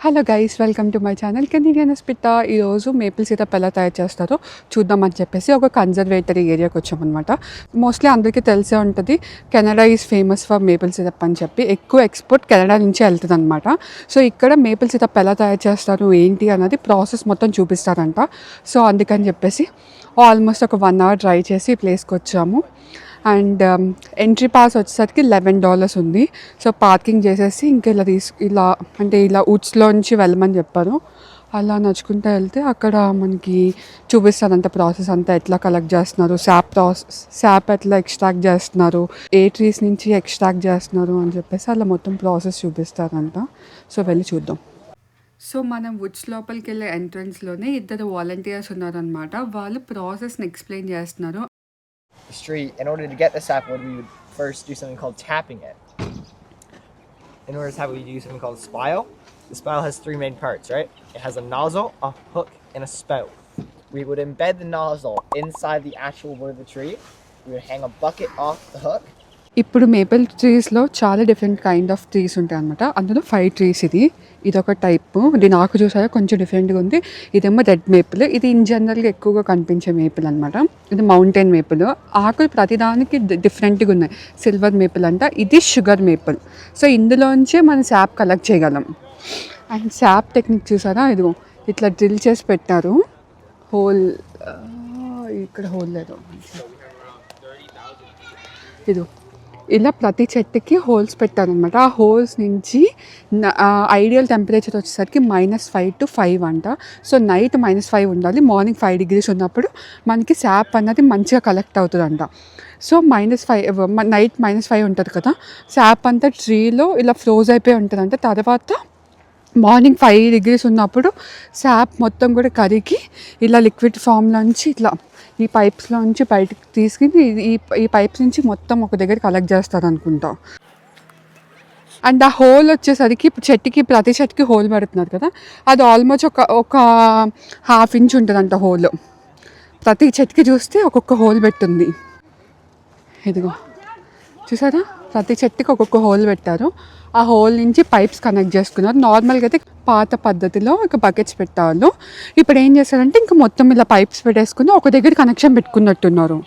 Hello guys, welcome to my channel Canadian Spitta. ఈరోజు maple syrup ఎలా తయారు చేస్తారో చూద్దామని చెప్పేసి ఒక కన్జర్వేటరీ ఏరియాకి వచ్చామన్నమాట. మోస్ట్లీ అందరికీ తెలిసే ఉంటుంది, Canada is famous for maple syrup అని చెప్పి. ఎక్కువ ఎక్స్పోర్ట్ కెనడా నుంచి వెళ్తుంది అనమాట. సో ఇక్కడ మేపుల్ సిరప్ ఎలా తయారు చేస్తారు ఏంటి అన్నది ప్రాసెస్ మొత్తం చూపిస్తారంట. సో అందుకని చెప్పేసి ఆల్మోస్ట్ ఒక 1 hour డ్రైవ్ చేసి ఈ ప్లేస్కి వచ్చాము. అండ్ ఎంట్రీ పాస్ వచ్చేసరికి $11 ఉంది. సో పార్కింగ్ చేసేసి ఇంకా ఇలా వుడ్స్లోంచి వెళ్ళమని చెప్పారు. అలా నడుచుకుంటూ వెళ్తే అక్కడ మనకి చూపిస్తారంట ప్రాసెస్ అంతా, ఎట్లా కలెక్ట్ చేస్తున్నారు, శాప్ ఎట్లా ఎక్స్ట్రాక్ట్ చేస్తున్నారు, ఏ ట్రీస్ నుంచి ఎక్స్ట్రాక్ట్ చేస్తున్నారు అని చెప్పేసి అలా మొత్తం ప్రాసెస్ చూపిస్తారంట. సో వెళ్ళి చూద్దాం. సో మనం వుడ్స్ లోపలికి వెళ్ళే ఎంట్రన్స్లోనే 2 వాలంటీర్స్ ఉన్నారనమాట. వాళ్ళు ప్రాసెస్ని ఎక్స్ప్లెయిన్ చేస్తున్నారు. Street, in order to get the sapwood, we would first do something called tapping it. In order to tap it, we do something called spile. The spile has 3 main parts, right? It has a nozzle, a hook, and a spout. We would embed the nozzle inside the actual wood of the tree. We would hang a bucket off the hook. ఇప్పుడు maple ట్రీస్లో చాలా different kind of trees ఉంటాయి అనమాట. అందులో 5 trees. ఇది ఒక type. దీని ఆకు చూసారా కొంచెం డిఫరెంట్గా ఉంది. ఇదేమో రెడ్ మేపుల్. ఇది ఇన్ జనరల్గా ఎక్కువగా కనిపించే మేపుల్ అనమాట. ఇది మౌంటైన్ మేపుల్. ఆకులు ప్రతిదానికి డిఫరెంట్గా ఉన్నాయి. సిల్వర్ మేపుల్ అంట. ఇది షుగర్ మేపుల్. సో ఇందులోంచే మనం శాప్ కలెక్ట్ చేయగలం. అండ్ శాప్ టెక్నిక్ చూసారా, ఇదిగో ఇట్లా డ్రిల్ చేసి పెట్టారు. హోల్ ఇక్కడ హోల్ లేదు. ఇది ఇలా ప్రతి చెట్టుకి హోల్స్ పెట్టారనమాట. ఆ హోల్స్ నుంచి ఐడియల్ టెంపరేచర్ వచ్చేసరికి -5 to 5 అంట. సో నైట్ -5 ఉండాలి, మార్నింగ్ 5 degrees ఉన్నప్పుడు మనకి శాప్ అన్నది మంచిగా కలెక్ట్ అవుతుందంట. సో -5 నైట్ -5 ఉంటుంది కదా, శాప్ అంతా ట్రీలో ఇలా ఫ్రోజ్ అయిపోయి ఉంటుందంట. తర్వాత మార్నింగ్ 5 degrees ఉన్నప్పుడు శాప్ మొత్తం కూడా కరిగి ఇలా లిక్విడ్ ఫామ్లోంచి ఇట్లా ఈ పైప్స్లోంచి బయటకు తీసుకుని ఈ పైప్స్ నుంచి మొత్తం ఒక దగ్గర కలెక్ట్ చేస్తారు అనుకుంటా. అండ్ ఆ హోల్ వచ్చేసరికి చెట్టుకి ప్రతి చెట్టుకి హోల్ పెడుతున్నారు కదా, అది ఆల్మోస్ట్ ఒక 1/2 inch ఉంటుందంట హోల్. ప్రతి చెట్టుకి చూస్తే ఒక్కొక్క హోల్ పెట్టుంది. ఇదిగో చూసారా, ప్రతి చెట్టుకి ఒక్కొక్క హోల్ పెట్టారు. ఆ హోల్ నుంచి పైప్స్ కనెక్ట్ చేసుకున్నారు. నార్మల్గా అయితే పాత పద్ధతిలో ఒక బకెట్స్ పెట్టేవాళ్ళు. ఇప్పుడు ఏం చేస్తారంటే ఇంకా మొత్తం ఇలా పైప్స్ పెట్టేసుకుని ఒక దగ్గర కనెక్షన్ పెట్టుకున్నట్టున్నారు.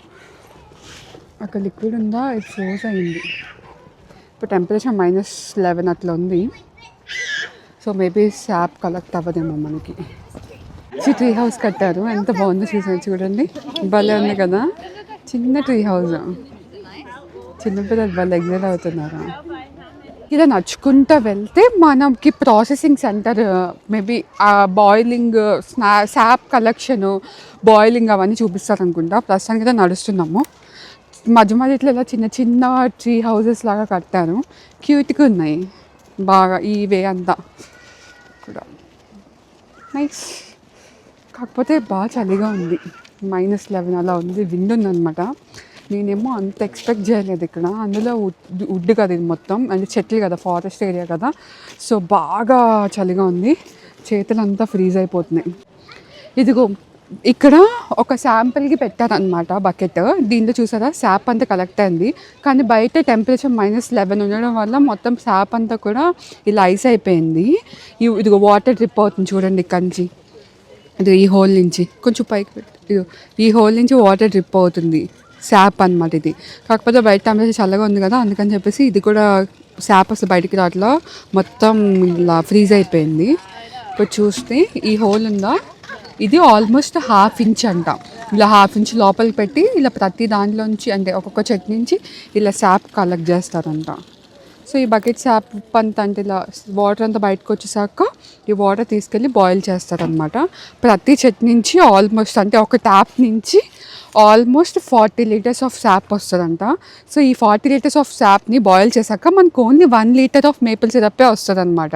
అక్కడ లిక్విడ్ ఉందా, ఇది ఫ్రోజ్ అయింది. ఇప్పుడు టెంపరేచర్ -11 అట్లా ఉంది. సో మేబీ శాప్ కలెక్ట్ అవ్వదేమో మనకి. ట్రీ హౌస్ కట్టారు, ఎంత బాగుందో చూడండి. భలే ఉంది కదా, చిన్న ట్రీ హౌస్. చిన్నపిల్లలు భలే ఎగ్జైట్ అవుతున్నారు. ఇలా నడుచుకుంటూ వెళ్తే మనకి processing center, maybe boiling, sap collection, boiling అవన్నీ చూపిస్తారు అనుకుంటా. ప్రస్తుతానికి అయితే నడుస్తున్నాము. మధ్య ఇట్లా ఇలా చిన్న చిన్న ట్రీ హౌసెస్ లాగా కట్టారు. క్యూట్గా ఉన్నాయి బాగా. ఈ వే అంతా కూడా నైస్. కాకపోతే బాగా చలిగా ఉంది. -11 అలా ఉంది. విండ్ ఉందన్నమాట. నేనేమో అంత ఎక్స్పెక్ట్ చేయలేదు ఇక్కడ. అందులో వుడ్ కదా ఇది మొత్తం, అంటే చెట్లు కదా, ఫారెస్ట్ ఏరియా కదా. సో బాగా చలిగా ఉంది. చేతులంతా ఫ్రీజ్ అయిపోతున్నాయి. ఇదిగో ఇక్కడ ఒక శాంపిల్కి పెట్టారనమాట బకెట్. దీంట్లో చూసారా శాప్ అంతా కలెక్ట్ అయింది. కానీ బయట టెంపరేచర్ -11 ఉండడం వల్ల మొత్తం శాప్ అంతా కూడా ఇలా ఐస్ అయిపోయింది. ఇదిగో వాటర్ డ్రిప్ అవుతుంది చూడండి ఇక్కడి నుంచి. ఇది ఈ హోల్ నుంచి కొంచెం పైకి పెట్టి, ఈ హోల్ నుంచి వాటర్ డ్రిప్ అవుతుంది. శాప్ అనమాట ఇది. కాకపోతే బయట టెంపరేచర్ చల్లగా ఉంది కదా, అందుకని చెప్పేసి ఇది కూడా శాప్ అసలు బయటికి రావట్లా, మొత్తం ఇలా ఫ్రీజ్ అయిపోయింది. ఇప్పుడు చూస్తే ఈ హోల్ ఉందా, ఇది ఆల్మోస్ట్ 1/2 inch అంట. ఇలా 1/2 inch లోపలికి పెట్టి ఇలా ప్రతి దాంట్లోంచి, అంటే ఒక్కొక్క చెట్టు నుంచి ఇలా శాప్ కలెక్ట్ చేస్తారంట. సో ఈ బకెట్ శాప్ అంతా, అంటే ఇలా వాటర్ అంతా బయటకు వచ్చేసాక ఈ వాటర్ తీసుకెళ్ళి బాయిల్ చేస్తారనమాట. ప్రతి చెట్టు నుంచి ఆల్మోస్ట్, అంటే ఒక ట్యాప్ నుంచి ఆల్మోస్ట్ 40 liters ఆఫ్ శాప్ వస్తుందంట. సో ఈ 40 liters ఆఫ్ శాప్ని బాయిల్ చేశాక మనకు ఓన్లీ 1 liter ఆఫ్ మేపుల్ సిరప్పే వస్తుంది అనమాట.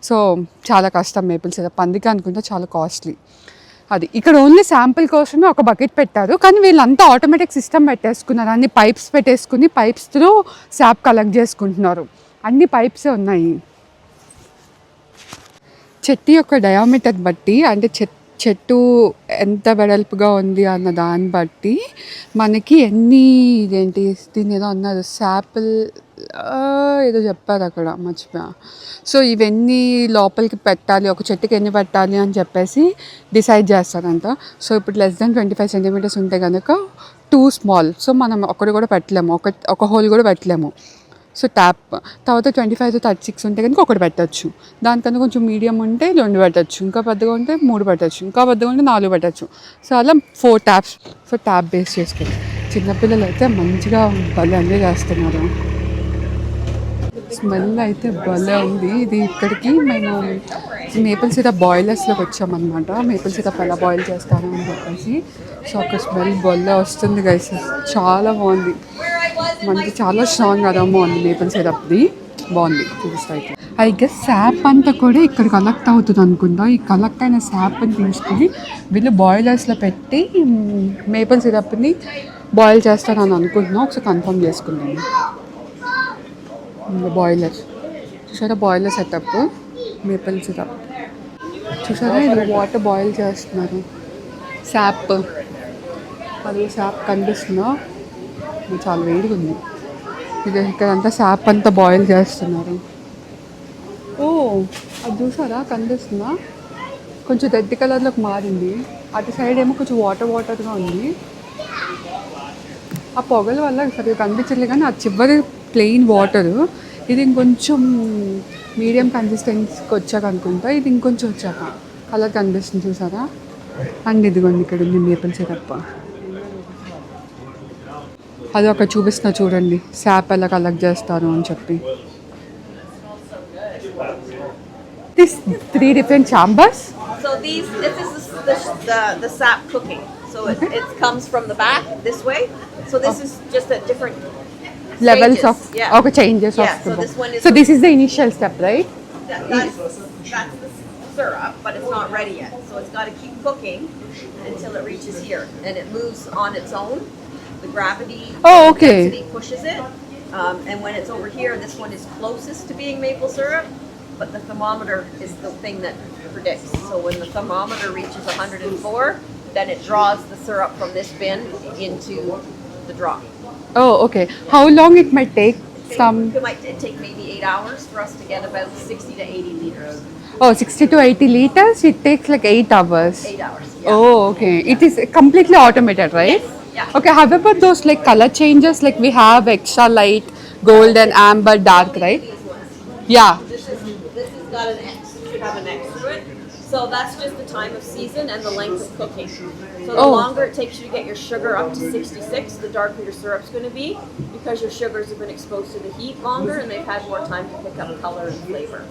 సో చాలా కష్టం మేపుల్ సిరప్, అందుకే అనుకుంటే చాలా కాస్ట్లీ. అది ఇక్కడ ఓన్లీ శాంపుల్ కోసమే ఒక బకెట్ పెట్టారు. కానీ వీళ్ళంతా ఆటోమేటిక్ సిస్టమ్ పెట్టేసుకున్నారు. అన్ని పైప్స్ పెట్టేసుకుని పైప్స్ త్రూ శాప్ కలెక్ట్ చేసుకుంటున్నారు. అన్ని పైప్సే ఉన్నాయి. చెట్టు యొక్క డయామీటర్ బట్టి, అంటే చెట్టు ఎంత వెడల్పుగా ఉంది అన్న దాన్ని బట్టి మనకి ఎన్ని ఇదేంటి దీన్ని ఏదో అన్నారు శాపిల్ ఏదో చెప్పారు అక్కడ మర్చిపోయా. సో ఇవన్నీ లోపలికి పెట్టాలి, ఒక చెట్టుకి ఎన్ని పెట్టాలి అని చెప్పేసి డిసైడ్ చేస్తారంట. సో ఇప్పుడు లెస్ దెన్ 25 సెంటీమీటర్స్ ఉంటే కనుక 2 స్మాల్. సో మనం ఒకటి కూడా పెట్టలేము, ఒక హోల్ కూడా పెట్టలేము. సో ట్యాప్ తర్వాత 25 to 36 ఉంటే కనుక ఒకటి పెట్టచ్చు. దానికన్నా కొంచెం మీడియం ఉంటే 2 పెట్టచ్చు, ఇంకా పెద్దగా ఉంటే 3 పెట్టచ్చు, ఇంకా పెద్దగా ఉంటే 4 పెట్టచ్చు. సో అలా 4 ట్యాప్స్. సో ట్యాప్ బేస్ చేసుకొని చిన్నపిల్లలు అయితే మంచిగా భలే ఎంజాయ్ చేస్తున్నారు. స్మెల్ అయితే భలే ఉంది. ఇది ఇక్కడికి మేము మేపుల్ సిరప్ బాయిలర్స్లోకి వచ్చామన్నమాట. మేపుల్ సిరప్ ఎలా బాయిల్ చేస్తాను అని చెప్పేసి. సో ఒక స్మెల్ భలే వస్తుంది గైస్, చాలా బాగుంది. మనకి చాలా స్ట్రాంగ్ అరోమా ఉంది మేపుల్ సిరప్ది, బాగుంది. చూపిస్తా అయితే ఐ గెస్ శాప్ అంతా కూడా ఇక్కడ కలెక్ట్ అవుతుంది అనుకుంటా. ఈ కలెక్ట్ అయిన శాప్ని తీసుకుని వీళ్ళు బాయిలర్స్లో పెట్టి మేపుల్ సిరప్ని బాయిల్ చేస్తారని అనుకుంటున్నాం. ఒకసారి కన్ఫర్మ్ చేసుకున్నాను. బాయిలర్ చూసారా, బాయిలర్ సెటప్ మేపుల్ సిరప్ చూసారా. ఇది వాటర్ బాయిల్ చేస్తున్నారు. శాప్ అది శాప్ కనిపిస్తుందా, చాలా వేడిగా ఉంది. ఇది ఇక్కడంతా శాప్ అంతా బాయిల్ చేస్తున్నారు. ఓ అది చూసారా, కనిపిస్తుందా, కొంచెం రెడ్ కలర్లోకి మారింది. అటు సైడ్ ఏమో కొంచెం వాటర్గా ఉంది. ఆ పొగల వల్ల సరిగ్గా కనిపించలేదు, కానీ ఆ చివరి ప్లెయిన్ వాటరు. ఇది ఇంకొంచెం మీడియం కన్సిస్టెన్సీకి వచ్చాక అనుకుంటా, ఇది ఇంకొంచెం వచ్చాక కలర్ కనిపిస్తుంది చూసారా. అండ్ ఇదిగోండి ఇక్కడ ఉంది మేపుల్ సిరప్. అది ఒక చూపిస్తున్నా చూడండి, శాప్ ఎలా కలెక్ట్ చేస్తారు అని చెప్పి. This 3 different chambers. So this is the sap cooking. So it comes from the back this way. So this is just a different Levels stages. of Yeah. okay, changes Yeah, of so the this one is so this is the initial step, right? that's the syrup, but it's not ready yet. So it's got to keep cooking until it reaches here, and it moves on its own. The gravity Okay. density pushes it, and when it's over here, this one is closest to being maple syrup, but the thermometer is the thing that predicts. So when the thermometer reaches 104, then it draws the syrup from this bin into the drop. Oh, okay. How long it might take? It might take maybe 8 hours for us to get about 60 to 80 liters. Oh, 60 to 80 liters. It takes like 8 hours. 8 hours. Yeah. Oh, okay. It is completely automated, right? Yes. Yeah. Okay. However, those like color changes, like we have extra light, golden, amber, dark, right? These ones. Yeah. This has got an X. Should have an X to it. So that's just the time of season and the length of cooking. So the longer it takes you to get your sugar up to 66, the darker your syrup's going to be, because your sugars have been exposed to the heat longer and they've had more time to pick up color and flavor.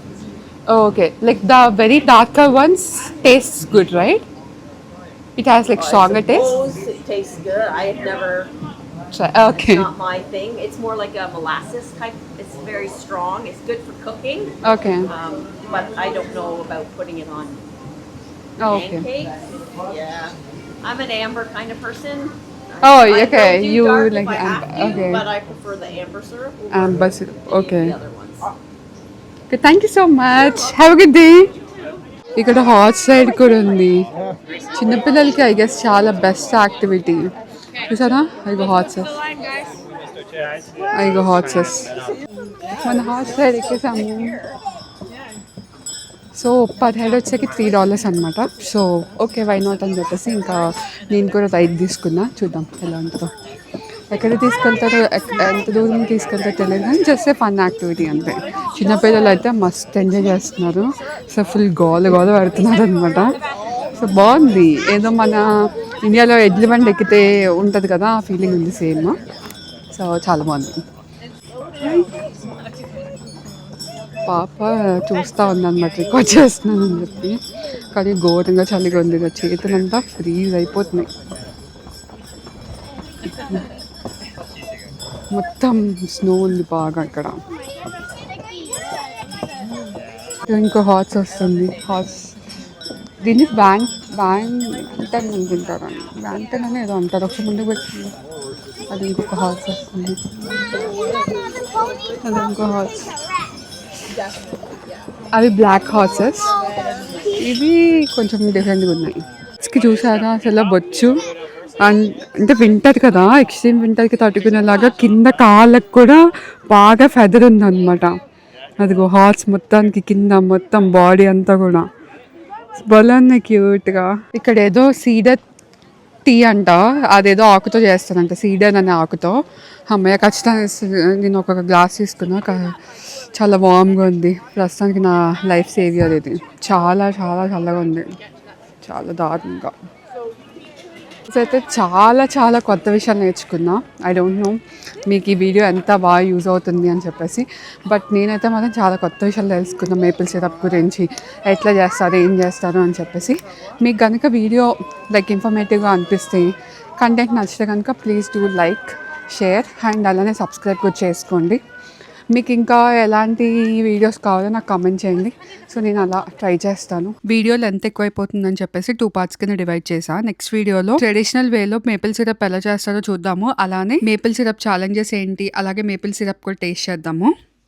Oh, okay. Like the very darker ones tastes good, right? It has like stronger taste. It tastes good. I have never. Okay. It's not my thing. It's more like a molasses type. It's very strong. It's good for cooking. Okay. But I don't know about putting it on Okay. pancakes. Yeah. I'm an amber kind of person. Oh, I will okay. do You dark like if I have amber. to, Okay. but I prefer the amber syrup over Amber syrup. any of Okay. the other ones. Okay. Thank you so much. Have a good day. ఇక్కడ hot side కూడా ఉంది. చిన్నపిల్లలకి I guess చాలా best activity. చూసారా, ఐగో horses, ఐగో horses. మన horse side ఎక్కేసాము. సో పర్ హెడ్ వచ్చేకి $3 అనమాట. సో ఓకే, వై నాట్ అని చెప్పేసి ఇంకా నేను కూడా రైడ్ తీసుకున్నా. చూద్దాం ఎలా ఉంటుందో. ఎక్కడ తీసుకెళ్తారో, ఎంత దూరం తీసుకెళ్తారో తెలియదు, కానీ జస్ట్ ఫన్ యాక్టివిటీ అంతే. చిన్నపిల్లలు అయితే మస్త్ ఎంజాయ్ చేస్తున్నారు. సో ఫుల్ గోల పెడుతున్నారు అనమాట. సో బాగుంది, ఏదో మన ఇండియాలో ఎడ్ల బండి ఎక్కితే ఉంటుంది కదా, ఆ ఫీలింగ్ ఉంది సేమ్. సో చాలా బాగుంది. పాప చూస్తూ ఉందన్నమాట, రికార్డ్ చేస్తున్నాను అని చెప్పి. కానీ ఘోరంగా చలిగా ఉంది, చేతులంతా ఫ్రీజ్ అయిపోతున్నాయి. మొత్తం స్నో ఉంది బాగా ఇక్కడ. ఇంకో హార్స్ వస్తుంది. హార్స్ దీన్ని వ్యాంటన్ అనుకుంటారండి, వ్యాంటన్ అని ఏదో అంటారు. ఒకసారి ముందుకు పెట్టింది. అది ఇంకొక హార్స్ వస్తుంది. అది ఇంకో హార్స్. అవి బ్లాక్ హార్సెస్. ఇవి కొంచెం డిఫరెంట్గా ఉన్నాయి. హ్యాండ్స్కి చూసారా అసలు బొచ్చు అంటే వింటర్ కదా, ఎక్స్ట్రీమ్ వింటర్కి తట్టుకునేలాగా కింద కాళ్ళకు కూడా బాగా ఫెదర్ ఉందన్నమాట. అదిగో హార్స్ మొత్తానికి కింద మొత్తం బాడీ అంతా కూడా భలే ఉన్నాయి క్యూట్గా. ఇక్కడ ఏదో సీడర్ టీ అంట, అదేదో ఆకుతో చేస్తానంట, సీడర్ అనే ఆకుతో. అమ్మయ్య ఖచ్చితంగా నేను ఒక గ్లాస్ తీసుకున్నా, చాలా వామ్గా ఉంది. ప్రస్తుతానికి నా లైఫ్ సేవియర్ ఇది. చాలా చాలా చల్లగా ఉంది, చాలా దారుణంగా. అయితే చాలా చాలా కొత్త విషయాలు నేర్చుకున్నా. ఐ డోంట్ నో మీకు ఈ వీడియో ఎంత బాగా యూజ్ అవుతుంది అని చెప్పేసి, బట్ నేనైతే మాత్రం చాలా కొత్త విషయాలు తెలుసుకున్నా మేపుల్ సిరప్ గురించి, ఎట్లా చేస్తారు ఏం చేస్తారు అని చెప్పేసి. మీకు కనుక వీడియో లైక్ ఇన్ఫర్మేటివ్గా అనిపిస్తే, కంటెంట్ నచ్చితే కనుక please do like, share and అలానే సబ్స్క్రైబ్ కూడా చేసుకోండి. మీకు ఇంకా ఎలాంటి వీడియోస్ కావాలో నాకు కామెంట్ చేయండి, సో నేను అలా ట్రై చేస్తాను. వీడియో లెంత్ ఎక్కువైపోతుందని చెప్పేసి 2 parts కింద డివైడ్ చేసా. నెక్స్ట్ వీడియోలో ట్రెడిషనల్ వేలో మేపుల్ సిరప్ ఎలా చేస్తారో చూద్దాము, అలానే మేపుల్ సిరప్ ఛాలెంజెస్ ఏంటి, అలాగే మేపుల్ సిరప్ కూడా టేస్ట్ చేద్దాము.